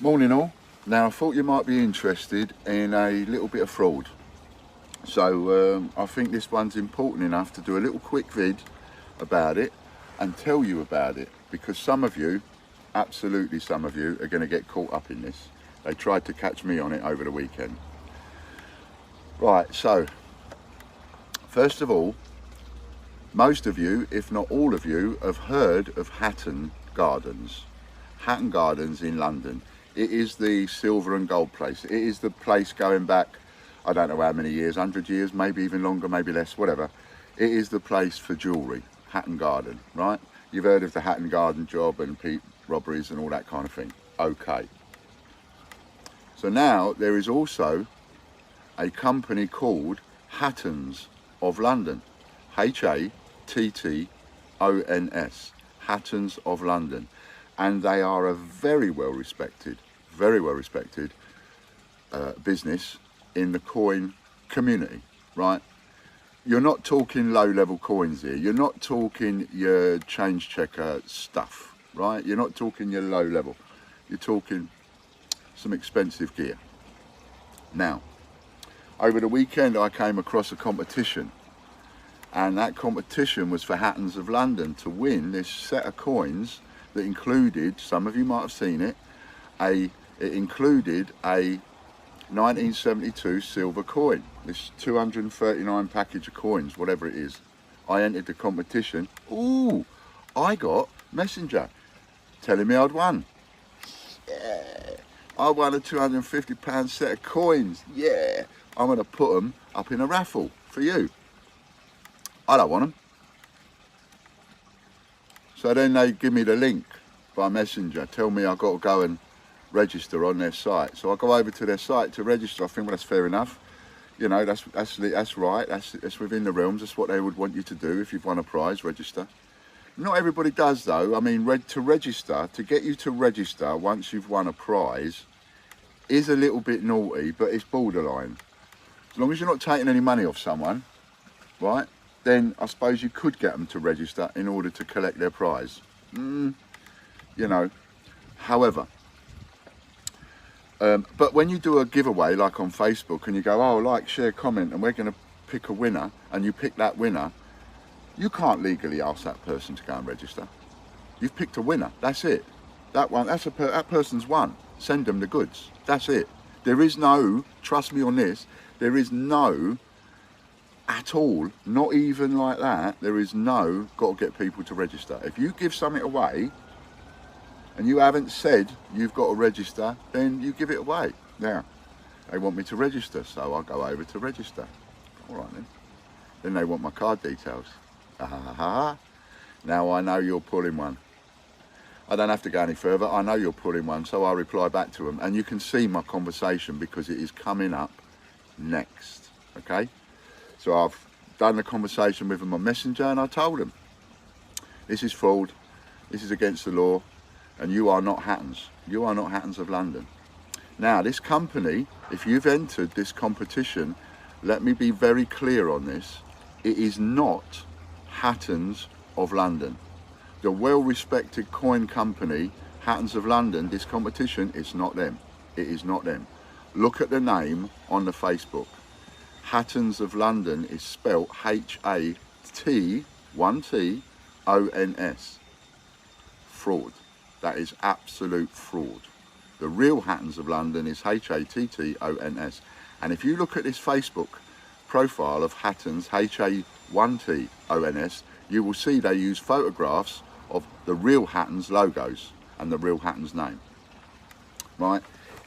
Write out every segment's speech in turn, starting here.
Morning all. Now I thought you might be interested in a little bit of fraud. So I think this one's important enough to do a little quick vid about it and tell you about it, because some of you, absolutely some of you, are going to get caught up in this. They tried to catch me on it over the weekend. Right, so first of all, most of you, if not all of you, have heard of Hatton Gardens. Hatton Gardens in London. It is the silver and gold place. It is the place going back, I don't know how many years, 100 years, maybe even longer, maybe less, whatever. It is the place for jewellery, Hatton Garden, right? You've heard of the Hatton Garden job and robberies and all that kind of thing. Okay. So now there is also a company called Hattons of London. Hattons, Hattons of London. And they are a very well respected business in the coin community, right? You're not talking low level coins here. You're not talking your change checker stuff, right? You're not talking your low level. You're talking some expensive gear. Now, over the weekend I came across a competition, and that competition was for Hattons of London to win this set of coins that included, some of you might have seen it, it included a 1972 silver coin, this 239 package of coins, whatever it is. I entered the competition. Ooh, I got messenger telling me I'd won. Yeah, I won a £250 set of coins. Yeah, I'm gonna put them up in a raffle for you. I don't want them. So then they give me the link by messenger, tell me I've got to go and register on their site. So I go over to their site to register. I think, well, that's fair enough. You know, that's right. That's within the realms. That's what they would want you to do if you've won a prize, register. Not everybody does though. I mean, to get you to register once you've won a prize is a little bit naughty, but it's borderline. As long as you're not taking any money off someone, right? Then I suppose you could get them to register in order to collect their prize. You know, however, but when you do a giveaway like on Facebook and you go, oh, like, share, comment, and we're going to pick a winner, and you pick that winner, you can't legally ask that person to go and register. You've picked a winner, that's it. That person's won. Send them the goods, that's it. There is no, trust me on this, there is no at all, not even like that, there is no got to get people to register. If you give something away and you haven't said you've got to register, then you give it away. Now, they want me to register, so I go over to register. All right then. Then they want my card details. Now I know you're pulling one. I don't have to go any further, I know you're pulling one, so I reply back to them. And you can see my conversation because it is coming up next, okay? So I've done the conversation with them on Messenger, and I told them, this is fraud, this is against the law, and you are not Hattons. You are not Hattons of London. Now, this company, if you've entered this competition, let me be very clear on this, it is not Hattons of London. The well-respected coin company, Hattons of London, this competition, it's not them. It is not them. Look at the name on the Facebook. Hattons of London is spelt H-A-T-1-T-O-N-S. Fraud. That is absolute fraud. The real Hattons of London is H-A-T-T-O-N-S. And if you look at this Facebook profile of Hattons, H-A-1-T-O-N-S, you will see they use photographs of the real Hattons logos and the real Hattons name. Right?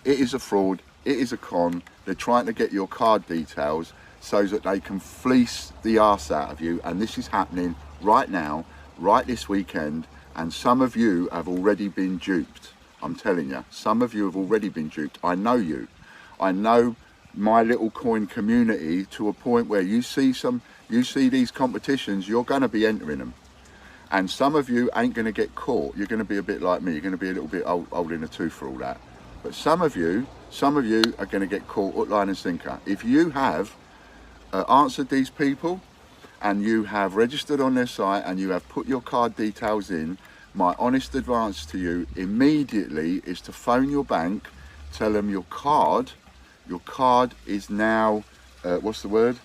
It is a fraud. It is a con. They're trying to get your card details so that they can fleece the arse out of you. And this is happening right now, right this weekend. And some of you have already been duped. I'm telling you, some of you have already been duped. I know you. I know my little coin community to a point where you see these competitions, you're going to be entering them. And some of you ain't going to get caught. You're going to be a bit like me. You're going to be a little bit old in the tooth for all that. But some of you are going to get caught hook, line and sinker. If you have answered these people and you have registered on their site and you have put your card details in, my honest advice to you immediately is to phone your bank, tell them your card is now, what's the word?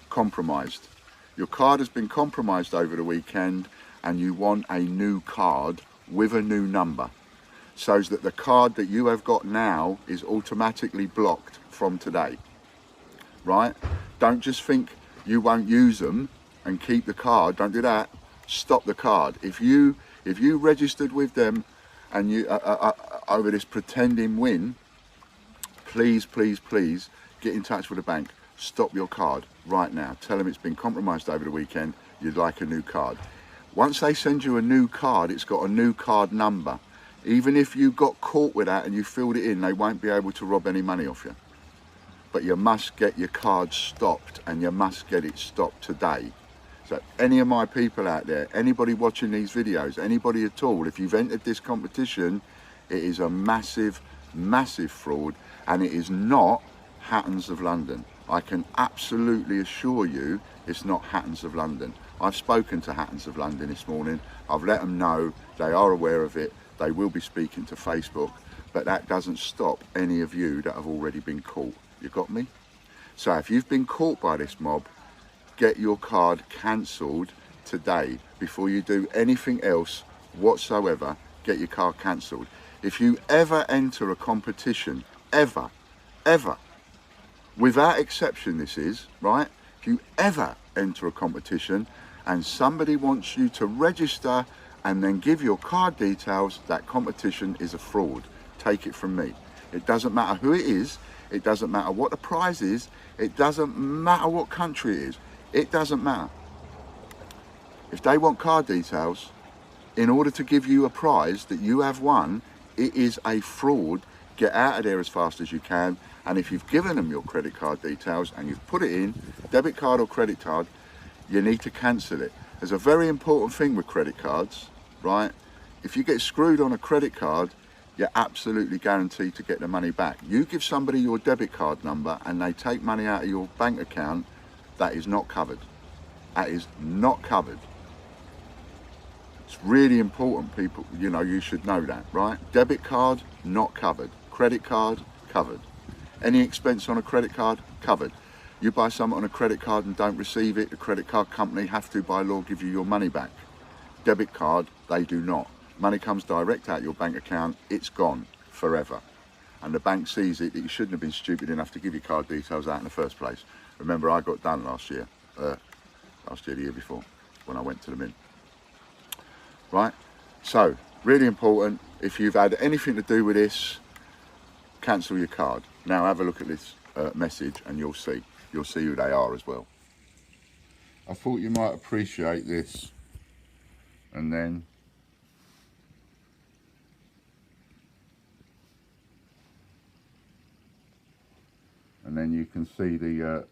Compromised. Your card has been compromised over the weekend and you want a new card with a new number, so that the card that you have got now is automatically blocked from today, right? Don't just think you won't use them and keep the card. Don't do that. Stop the card. If you registered with them and you over this pretending win, please get in touch with the bank. Stop your card right now. Tell them it's been compromised over the weekend. You'd like a new card. Once they send you a new card, it's got a new card number. Even if you got caught with that and you filled it in, they won't be able to rob any money off you. But you must get your card stopped, and you must get it stopped today. So any of my people out there, anybody watching these videos, anybody at all, if you've entered this competition, it is a massive fraud, and it is not Hattons of London. I can absolutely assure you it's not Hattons of London. I've spoken to Hattons of London this morning. I've let them know, they are aware of it. They will be speaking to Facebook, but that doesn't stop any of you that have already been caught. You got me? So if you've been caught by this mob, get your card cancelled today. Before you do anything else whatsoever, get your card cancelled. If you ever enter a competition, ever, without exception this is, right? If you ever enter a competition and somebody wants you to register and then give your card details, that competition is a fraud. Take it from me. It doesn't matter who it is. It doesn't matter what the prize is. It doesn't matter what country it is. It doesn't matter. If they want card details in order to give you a prize that you have won, it is a fraud. Get out of there as fast as you can. And if you've given them your credit card details and you've put it in, debit card or credit card, you need to cancel it. There's a very important thing with credit cards, right? If you get screwed on a credit card, you're absolutely guaranteed to get the money back. You give somebody your debit card number and they take money out of your bank account, that is not covered. That is not covered. It's really important, people, you know, you should know that, right? Debit card, not covered. Credit card, covered. Any expense on a credit card, covered. You buy something on a credit card and don't receive it, the credit card company have to, by law, give you your money back. Debit card, they do not. Money comes direct out your bank account, it's gone forever. And the bank sees it that you shouldn't have been stupid enough to give your card details out in the first place. Remember, I got done last year, the year before, when I went to the mint. Right? So, really important, if you've had anything to do with this, cancel your card. Now have a look at this message and you'll see who they are as well. I thought you might appreciate this, and then you can see the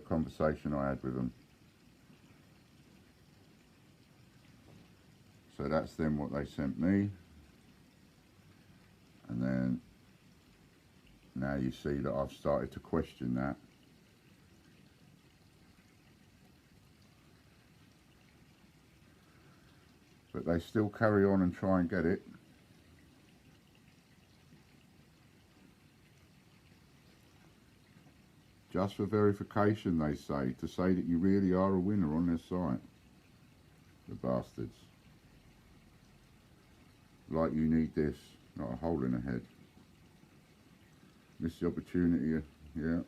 conversation I had with them. So that's them, what they sent me, and then now you see that I've started to question that. But they still carry on and try and get it. Just for verification, they say, to say that you really are a winner on their site. The bastards. Like you need this, not a hole in the head. Missed the opportunity, yeah.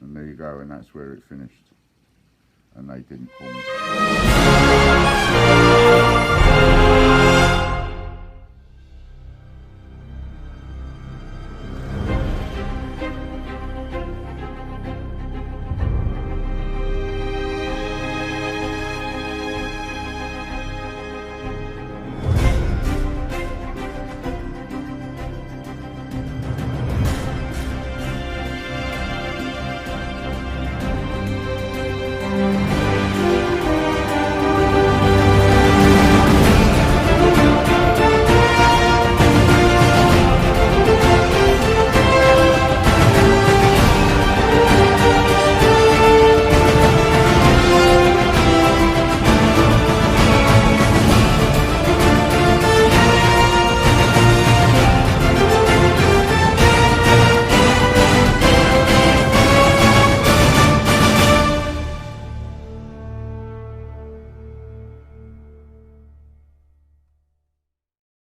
And there you go, and that's where it finished. And they didn't call me.